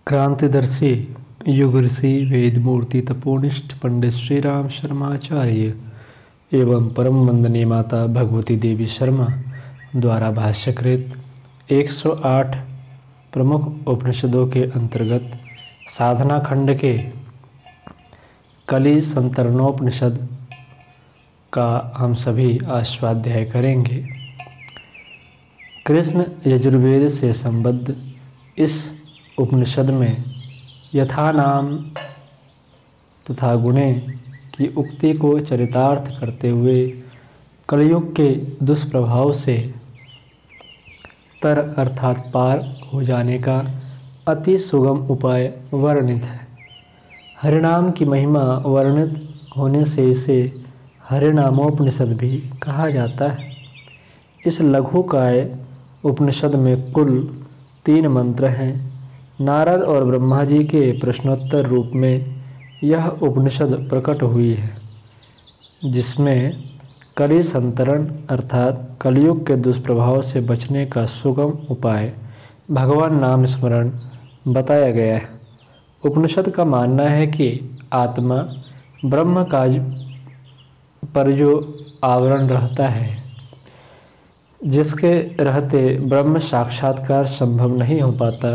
क्रांतिदर्शी युग ऋषि वेदमूर्ति तपोनिष्ठ पंडित श्री राम शर्माचार्य एवं परम वंदनीय माता भगवती देवी शर्मा द्वारा भाष्यकृत 108 प्रमुख उपनिषदों के अंतर्गत साधना खंड के कली संतरणोपनिषद का हम सभी आस्वाध्याय करेंगे। कृष्ण यजुर्वेद से संबद्ध इस उपनिषद में यथा नाम तथा गुणे की उक्ति को चरितार्थ करते हुए कलयुग के दुष्प्रभाव से तर अर्थात पार हो जाने का अति सुगम उपाय वर्णित है। हरिनाम की महिमा वर्णित होने से इसे हरिनामोपनिषद भी कहा जाता है। इस लघुकाय उपनिषद में कुल 3 मंत्र हैं। नारद और ब्रह्मा जी के प्रश्नोत्तर रूप में यह उपनिषद प्रकट हुई है, जिसमें कली संतरण अर्थात कलयुग के दुष्प्रभाव से बचने का सुगम उपाय भगवान नाम स्मरण बताया गया है। उपनिषद का मानना है कि आत्मा ब्रह्म काज पर जो आवरण रहता है, जिसके रहते ब्रह्म साक्षात्कार संभव नहीं हो पाता,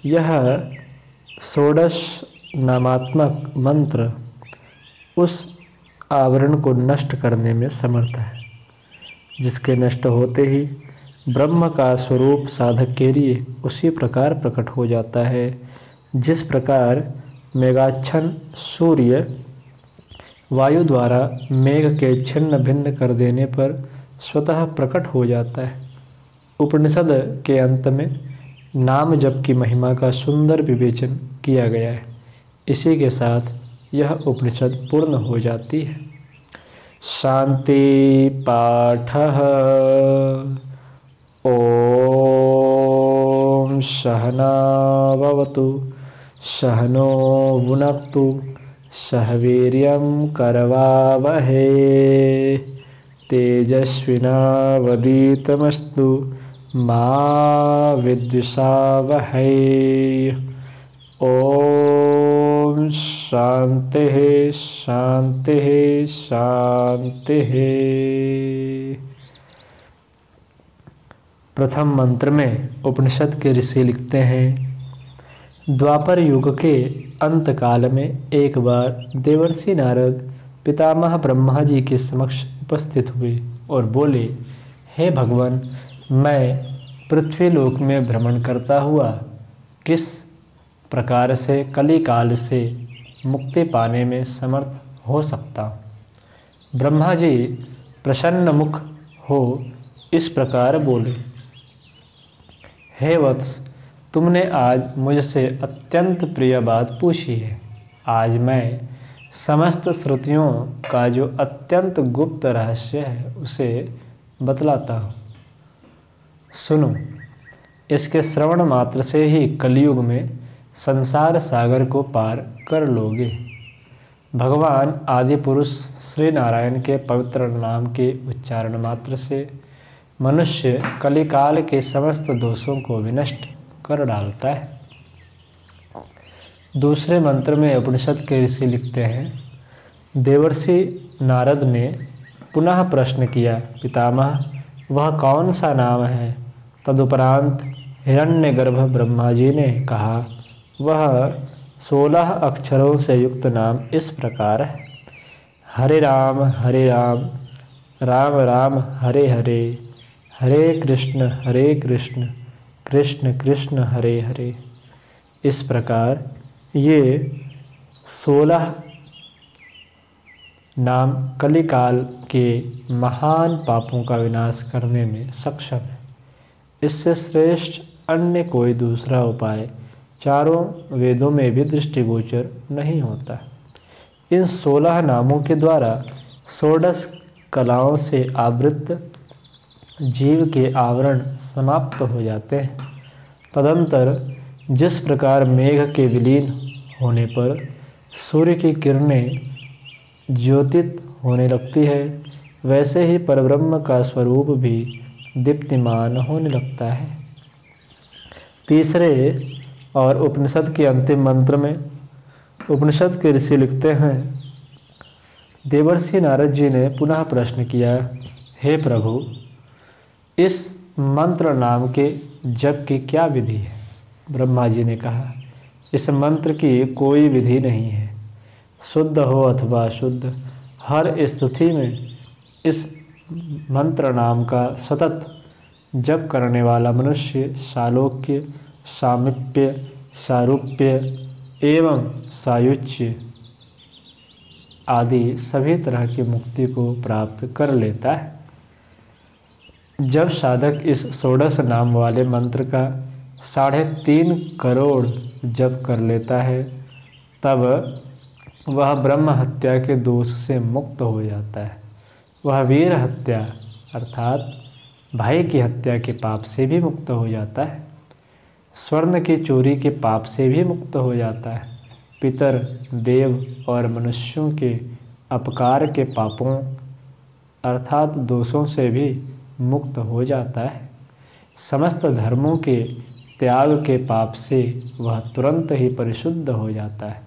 यह षोडश नामात्मक मंत्र उस आवरण को नष्ट करने में समर्थ है, जिसके नष्ट होते ही ब्रह्म का स्वरूप साधक के लिए उसी प्रकार प्रकट हो जाता है जिस प्रकार मेघाच्छन्न सूर्य वायु द्वारा मेघ के छिन्न भिन्न कर देने पर स्वतः प्रकट हो जाता है। उपनिषद के अंत में नाम जप की महिमा का सुंदर विवेचन किया गया है। इसी के साथ यह उपनिषद पूर्ण हो जाती है। शांति पाठः। ओम सहना भवतु सहनो भुनक्तु सह वीर्यं करवावहै तेजस्विनावधीतमस्तु मा विद्विषावहै। ओम शांतिः शांतिः शांतिः। प्रथम मंत्र में उपनिषद के ऋषि लिखते हैं, द्वापर युग के अंत काल में एक बार देवर्षि नारद पितामह ब्रह्मा जी के समक्ष उपस्थित हुए और बोले, हे भगवान, मैं पृथ्वी लोक में भ्रमण करता हुआ किस प्रकार से कली काल से मुक्ति पाने में समर्थ हो सकता हूँ। ब्रह्मा जी प्रसन्न मुख हो इस प्रकार बोले, हे वत्स, तुमने आज मुझसे अत्यंत प्रिय बात पूछी है। आज मैं समस्त श्रुतियों का जो अत्यंत गुप्त रहस्य है उसे बतलाता हूँ। सुनो, इसके श्रवण मात्र से ही कलयुग में संसार सागर को पार कर लोगे। भगवान आदि पुरुष श्री नारायण के पवित्र नाम के उच्चारण मात्र से मनुष्य कलिकाल के समस्त दोषों को विनष्ट कर डालता है। दूसरे मंत्र में उपनिषद के ऋषि लिखते हैं, देवर्षि नारद ने पुनः प्रश्न किया, पितामह, वह कौन सा नाम है? तदुपरांत हिरण्यगर्भ ब्रह्मा जी ने कहा, वह 16 अक्षरों से युक्त नाम इस प्रकार है, हरे राम राम राम हरे हरे, हरे कृष्ण कृष्ण कृष्ण हरे हरे। इस प्रकार ये 16 नाम कलिकाल के महान पापों का विनाश करने में सक्षम है। इससे श्रेष्ठ अन्य कोई दूसरा उपाय चारों वेदों में भी दृष्टिगोचर नहीं होता। इन 16 नामों के द्वारा षोडश कलाओं से आवृत जीव के आवरण समाप्त हो जाते हैं। तदंतर जिस प्रकार मेघ के विलीन होने पर सूर्य की किरणें ज्योतित होने लगती है, वैसे ही परब्रह्म का स्वरूप भी दीप्तिमान होने लगता है। तीसरे और उपनिषद के अंतिम मंत्र में उपनिषद के ऋषि लिखते हैं, देवर्षि नारद जी ने पुनः प्रश्न किया, हे प्रभु, इस मंत्र नाम के जप की क्या विधि है? ब्रह्मा जी ने कहा, इस मंत्र की कोई विधि नहीं है। शुद्ध हो अथवा अशुद्ध, हर स्थिति में इस मंत्र नाम का सतत जप करने वाला मनुष्य सालोक्य, सामीप्य, सारूप्य एवं सायुज्य आदि सभी तरह की मुक्ति को प्राप्त कर लेता है। जब साधक इस षोडश नाम वाले मंत्र का 3.5 करोड़ जप कर लेता है, तब वह ब्रह्म हत्या के दोष से मुक्त हो जाता है। वह वीर हत्या अर्थात भाई की हत्या के पाप से भी मुक्त हो जाता है। स्वर्ण की चोरी के पाप से भी मुक्त हो जाता है। पितर, देव और मनुष्यों के अपकार के पापों अर्थात दोषों से भी मुक्त हो जाता है। समस्त धर्मों के त्याग के पाप से वह तुरंत ही परिशुद्ध हो जाता है।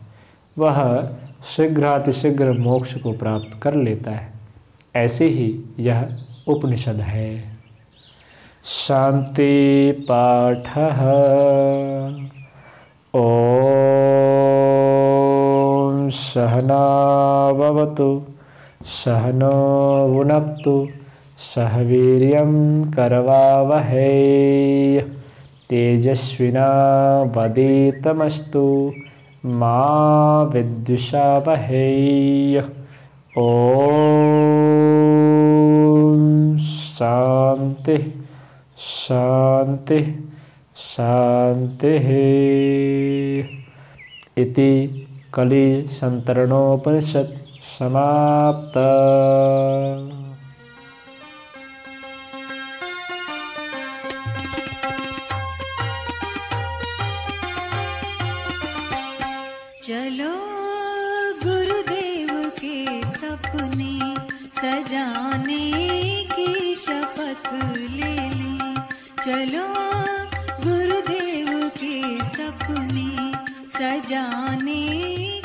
वह शीघ्रातिशीघ्र मोक्ष को प्राप्त कर लेता है। ऐसे ही यह उपनिषद है। शांति पाठः। ओम सहना भवतु सहनो भुनक्तु सह वीर्यं करवावहै तेजस्विनावधीतमस्तु मा विद्विषावहै। ओम शांति शांति शांति। इति कलि संतरणोपनिषद समाप्त। चलो गुरुदेव के सपने सजाने की शपथ ले लें। चलो गुरुदेव के सपने सजाने